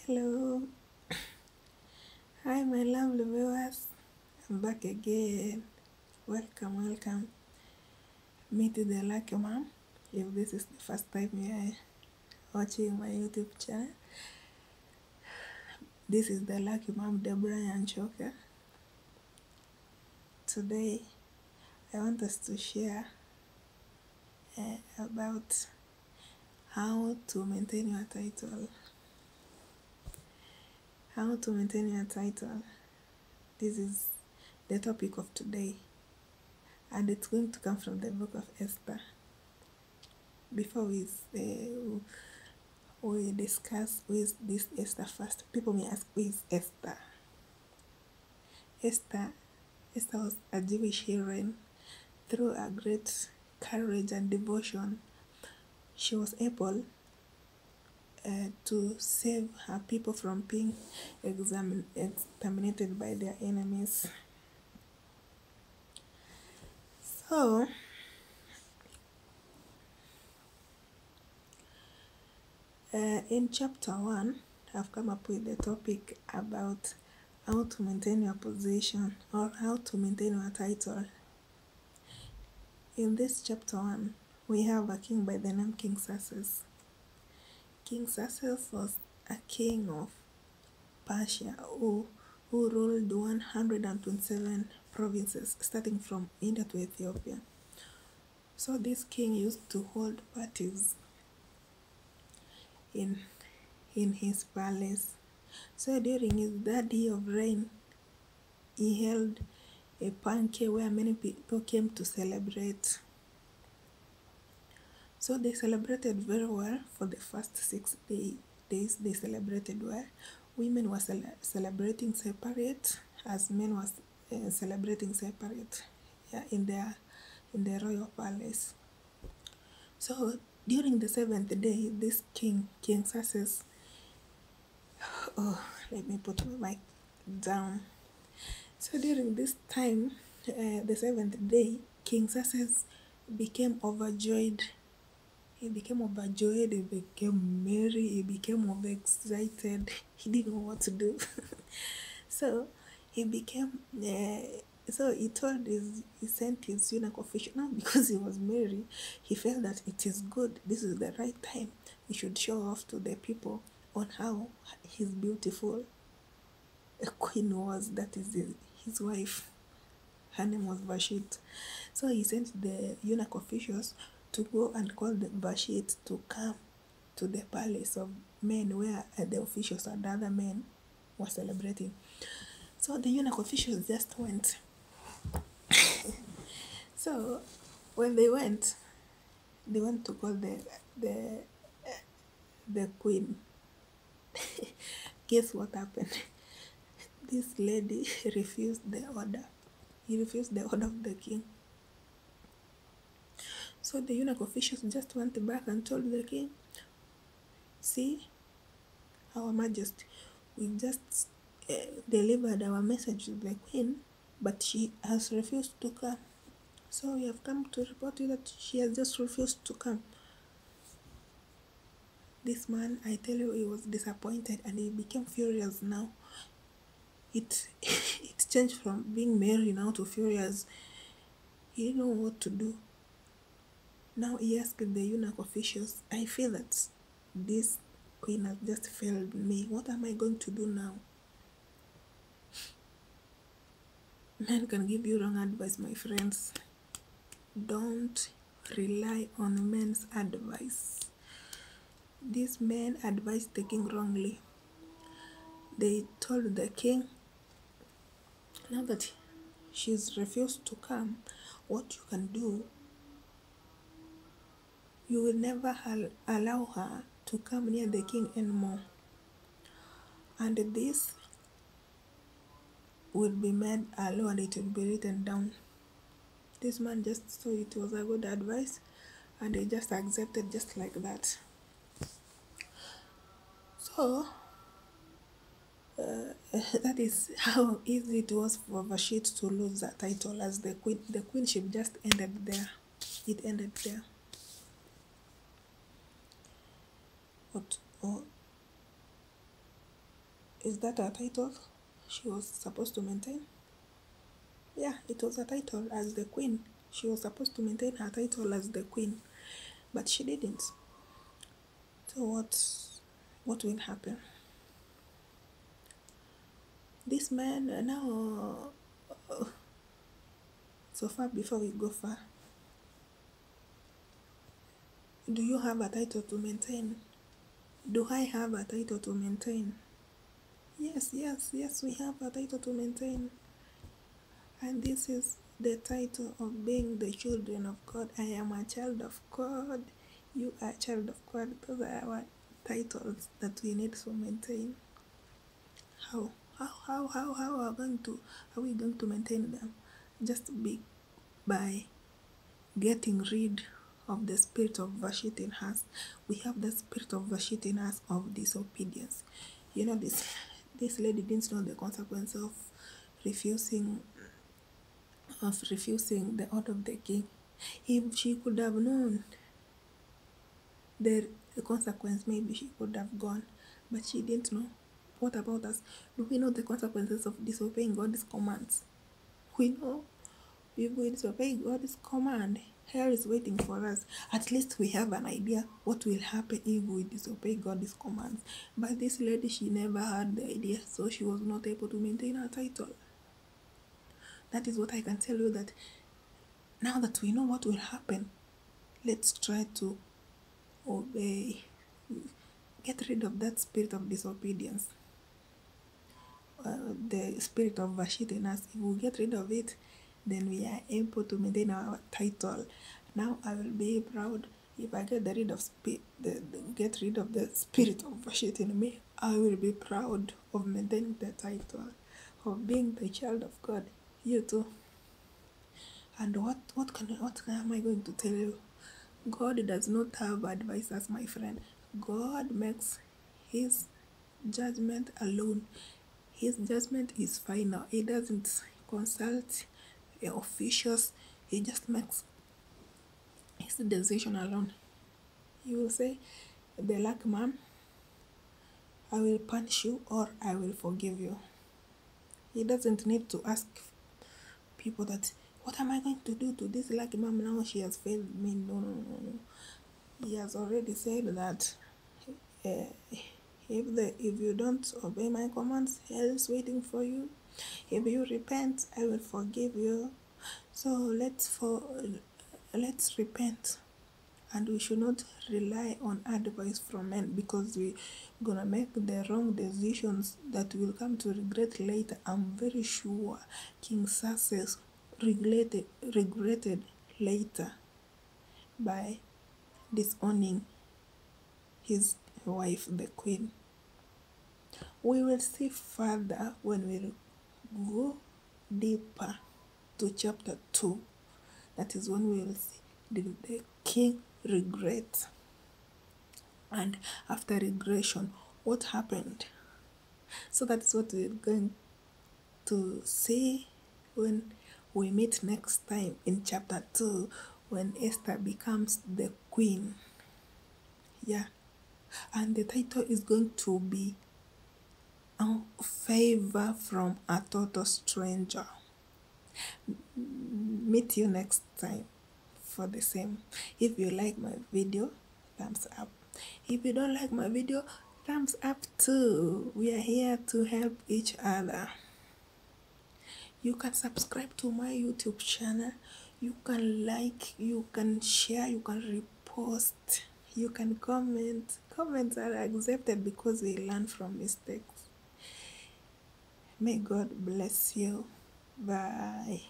Hello, hi my lovely viewers. I'm back again. Welcome. Meet the Lucky Mom. If this is the first time you are watching my YouTube channel, this is the Lucky Mom, Deborah Yanchoka. Today, I want us to share about how to maintain your title. How to maintain your title. This is the topic of today, and it's going to come from the book of Esther. Before we discuss who is this Esther first, people may ask, who is Esther? Esther was a Jewish heroine. Through her great courage and devotion, she was able to save her people from being exterminated by their enemies. So, in chapter 1, I've come up with the topic about how to maintain your position or how to maintain your title. In this chapter 1, we have a king by the name King Xerxes. King Xerxes was a king of Persia who ruled 127 provinces, starting from India to Ethiopia. So this king used to hold parties in his palace. So during his third year of reign, he held a pancake where many people came to celebrate. So they celebrated very well for the first 6 days. They celebrated well. Women were celebrating separate, as men was celebrating separate, in the royal palace. So during the 7th day, this King Xerxes, let me put my mic down. So during this time, the 7th day, King Xerxes became overjoyed. He became merry, he became overexcited. He didn't know what to do. So he became, so he sent his eunuch official, not because he was merry, he felt that it is good, this is the right time, he should show off to the people on how his beautiful queen was, that is his wife. Her name was Vashti. So he sent the eunuch officials to go and call the Vashti to come to the palace of men where the officials and the other men were celebrating. So the eunuch officials just went. So when they went to call the queen. Guess what happened? This lady refused the order. He refused the order of the king. So the eunuch officials just went back and told the king, see, Our Majesty, we just delivered our message to the queen, but she has refused to come. So we have come to report you that she has just refused to come. This man, I tell you, he was disappointed and he became furious now. It changed from being merry now to furious. He didn't know what to do. Now he asked the eunuch officials, I feel that this queen has just failed me. What am I going to do now? Men can give you wrong advice, my friends. Don't rely on men's advice. These men advised the king wrongly. They told the king, now that she's refused to come, what you can do, you will never allow her to come near the king anymore. And this will be made a law and it will be written down. This man just saw it was a good advice and he just accepted just like that. So that is how easy it was for Vashti to lose that title as the queen. The queenship just ended there. It ended there. Is that a title she was supposed to maintain? Yeah, it was a title as the queen. She was supposed to maintain her title as the queen, but she didn't. So what will happen? This man now, so far before we go far, do you have a title to maintain? Do I have a title to maintain? Yes, we have a title to maintain. And this is the title of being the children of God. I am a child of God. You are a child of God. Those are our titles that we need to maintain. How are we going to maintain them? Just by getting rid of the spirit of Vashti in us. We have the spirit of Vashti in us of disobedience. You know, this lady didn't know the consequence refusing refusing the order of the king. If she could have known the consequence, maybe she could have gone, but she didn't know. What about us? Do we know the consequences of disobeying God's commands? We know if we disobey God's command, hell is waiting for us. At least we have an idea what will happen if we disobey God's commands. But this lady, she never had the idea, so she was not able to maintain her title. That is what I can tell you, that now that we know what will happen, let's try to obey. Get rid of that spirit of disobedience. The spirit of Vashti in us. If we get rid of it, then we are able to maintain our title. Now I will be proud if I get rid of get rid of the spirit of Vashti in me. I will be proud of maintaining the title of being the child of God. You too. And what am I going to tell you? God does not have advisors, my friend. God makes his judgment alone. His judgment is final. He doesn't consult the officials. He just makes his decision alone. He will say, the lucky man, I will punish you or I will forgive you. He doesn't need to ask people that, what am I going to do to this lucky mom now? She has failed me. No. He has already said that if you don't obey my commands, hell is waiting for you. If you repent, I will forgive you. So let's repent, and we should not rely on advice from men, because we're gonna make the wrong decisions that will come to regret later. I'm very sure King Success regretted later by disowning his wife, the queen. We will see further when we go deeper to chapter 2. That is when we will see the king regret. And after regression, what happened? So that's what we're going to see when we meet next time in chapter 2, when Esther becomes the queen. Yeah. And the title is going to be Favor from a Total Stranger. Meet you next time for the same. If you like my video, thumbs up. If you don't like my video, thumbs up too. We are here to help each other. You can subscribe to my YouTube channel. You can like, you can share, you can repost, you can comment. Comments are accepted because we learn from mistakes. May God bless you. Bye.